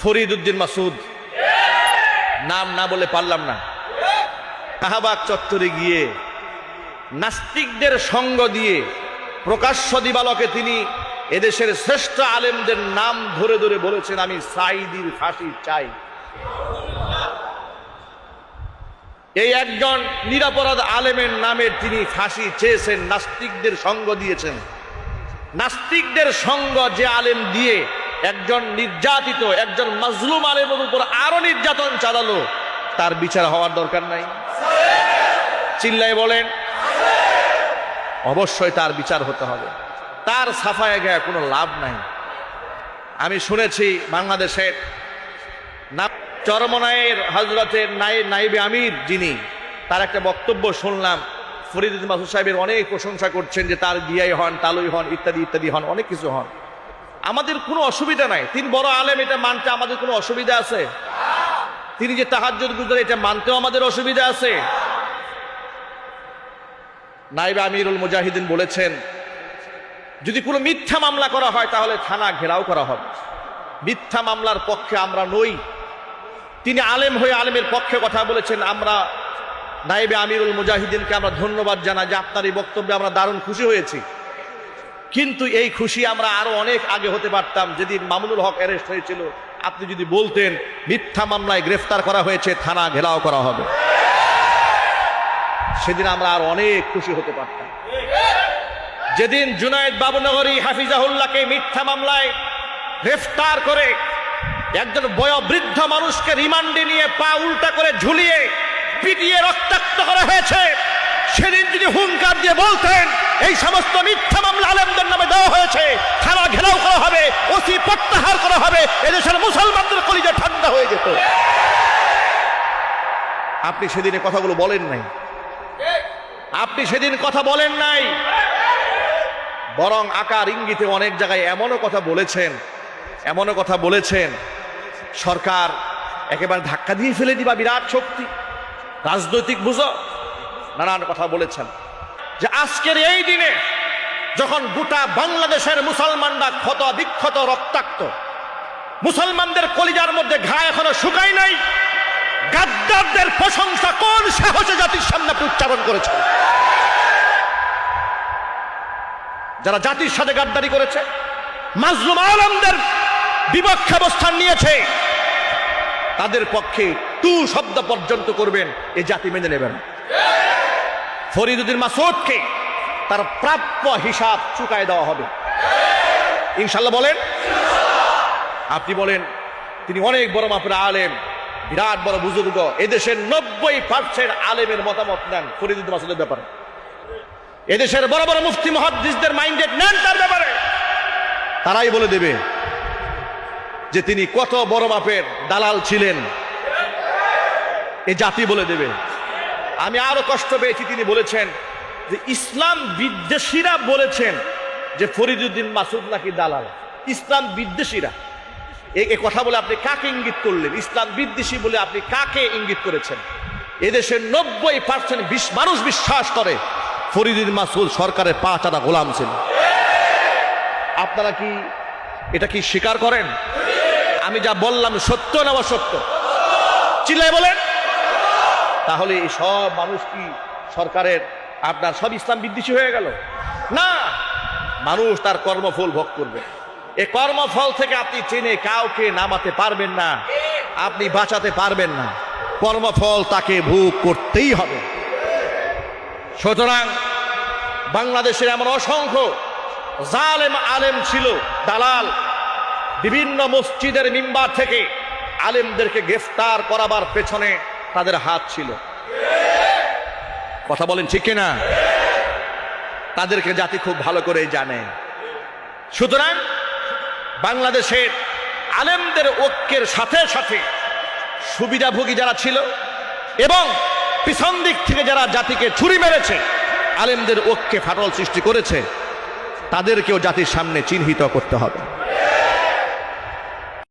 ফরিদ উদ্দিন মাসুদ, নাম না বলে পারলাম না, শাহবাগ চত্বরে গিয়ে নাস্তিকদের সঙ্গ দিয়ে প্রকাশ্য দিবালকে তিনি এদেশের শ্রেষ্ঠ আলেমদের নাম ধরে ধরে বলেছেন, আমি সাঈদীর ফাঁসি চাই। এই একজন নিরপরাধ আলেমের নামে তিনি ফাঁসি চেয়েছেন, নাস্তিকদের সঙ্গ দিয়েছেন। নাস্তিকদের সঙ্গ যে আলেম দিয়ে একজন নির্যাতিত, একজন মাজলুম আলেমের উপর আরো নির্যাতন চালালো, তার বিচার হওয়ার দরকার নাই? চিল্লায় বলেন, অবশ্যই তার বিচার হতে হবে। তার সাফায়ে গায়ে কোনো লাভ নাই। আমি শুনেছি বাংলাদেশের চরমনায়ের হযরতের নায়েবে আমির যিনি, তার একটা বক্তব্য শুনলাম। ফরিদ উদ্দিন মাসুদ সাহেবের অনেক প্রশংসা করছেন যে তার বিয়াই হন, তালুই হন, ইত্যাদি ইত্যাদি হন, অনেক কিছু হন। আমাদের কোনো অসুবিধা নাই, তিনি বড় আলেম, এটা মানতে আমাদের কোনো অসুবিধা আছে? তিনি যে তাহাজ্জুদ গুজার, এটা মানতেও আমাদের অসুবিধা আছে? নায়েবে আমিরুল মুজাহিদিন বলেছেন, যদি কোনো মিথ্যা মামলা করা হয় তাহলে থানা ঘেরাও করা হবে। মিথ্যা মামলার পক্ষে আমরা নই। তিনি আলেম হয়ে আলেমের পক্ষে কথা বলেছেন। আমরা নায়েবে আমিরুল মুজাহিদিনকে আমরা ধন্যবাদ জানাই যে আপনার এই বক্তব্যে আমরা দারুণ খুশি হয়েছি। কিন্তু এই খুশি আমরা আরো অনেক আগে হতে পারতাম। যেদিন মামুনুল হক অ্যারেস্ট হয়েছিল, আপনি যদি বলতেন মিথ্যা মামলায় গ্রেফতার করা হয়েছে, থানা ঘেরাও করা হবে, সেদিন আমরা আরো অনেক খুশি হতে পারতাম। যেদিন জুনায়েদ বাবুনগরী হাফিজাহুল্লাহকে মিথ্যা মামলায় গ্রেফতার করে একজন বয়োবৃদ্ধ মানুষকে রিমান্ডে নিয়ে পা উল্টা করে ঝুলিয়ে পিটিয়ে রক্তাক্ত করা হয়েছে, সেদিন যদি হুঙ্কার দিয়ে বলতেন এই সমস্ত মিথ্যা মামলা আলেমদের নামে দেওয়া হয়েছে, থানা ঘেরাও করা হবে, ওসি প্রত্যাহার করা হবে, এদেশের মুসলমানদের কলিজা ঠান্ডা হয়ে যেত। আপনি সেদিন কথাগুলো বলেন নাই। আপনি সেদিন কথা বলেন নাই, বরং আকার ইঙ্গিতে অনেক জায়গায় এমনও কথা বলেছেন সরকার একেবারে ধাক্কা দিয়ে ফেলে দিবা, বিরাট শক্তি, রাজনৈতিক বুঝো, নানান কথা বলেছেন। যে আজকের এই দিনে যখন গোটা বাংলাদেশের মুসলমানরা ক্ষত বিক্ষত, রক্তাক্ত, মুসলমানদের কলিজার মধ্যে ঘা এখনো শুকায় নাই, গাদ্দারদের প্রশংসা কোন সাহসে জাতির সামনে আপনি উচ্চারণ করেছেন? যারা জাতির সাথে গাদ্দারি করেছে, মাজলুম আলেমদের বিপক্ষে অবস্থান নিয়েছে, তাদের পক্ষে তু শব্দ পর্যন্ত করবেন, এই জাতি মেনে নেবেন। ফরিদ উদ্দিন মাসুদকে তার প্রাপ্য হিসাব চুকায় দেওয়া হবে ইনশাল্লাহ। বলেন, আপনি বলেন তিনি অনেক বড় মাপের আলেম, বিরাট বড় বুজুর্গ, এদেশের 90% আলেমের মতামত নেন ফরিদ উদ্দিন মাসুদের ব্যাপারে। এদেশের বড় বড় মুফতি মুহাদ্দিসদের মাইন্ডেড নেন তার ব্যাপারে। তারাই বলে দেবে যে তিনি কত বড় মাপের দালাল ছিলেন, এ জাতি বলে দেবে। আমি আরো কষ্ট পেয়েছি, তিনি বলেছেন যে ইসলাম বিদ্বেষীরা বলেছেন যে ফরিদ উদ্দিন মাসুদ নাকি দালাল। ইসলাম বিদ্বেষীরা, এই কথা বলে আপনি কাকে ইঙ্গিত করলেন? ইসলাম বিদ্বেষী বলে আপনি কাকে ইঙ্গিত করেছেন? এদেশের 90% মানুষ বিশ্বাস করে ফরিদ উদ্দিন মাসুদ সরকারের 5 আনা গোলাম ছিল। আপনারা কি এটা কি স্বীকার করেন? আমি যা বললাম সত্য না অসত্য? চিল্লায় বলেন। তাহলে এই সব মানুষ কি সরকারের আপনার সব ইসলাম বিদ্বেষী হয়ে গেল? না, মানুষ তার কর্মফল ভোগ করবে। এই কর্মফল থেকে আপনি চেনে কাউকে নামাতে পারবেন না, আপনি বাঁচাতে পারবেন না। কর্মফল তাকে ভোগ করতেই হবে। সুতরাং বাংলাদেশের এমন অসংখ্য জালেম আলেম ছিল, দালাল, বিভিন্ন মসজিদের মিম্বার থেকে আলেমদেরকে গ্রেফতার করাবার পেছনে তাদের হাত ছিল। কথা বলেন ঠিক কিনা? তাদেরকে জাতি খুব ভালো করে জানে। সুতরাং বাংলাদেশের আলেমদের ঐক্যের সাথে সাথে সুবিধাভোগী যারা ছিল এবং পিছন দিক থেকে যারা জাতিকে ছুরি মেরেছে, আলেমদের ঐক্যে ফাটল সৃষ্টি করেছে, তাদেরকেও জাতির সামনে চিহ্নিত করতে হবে।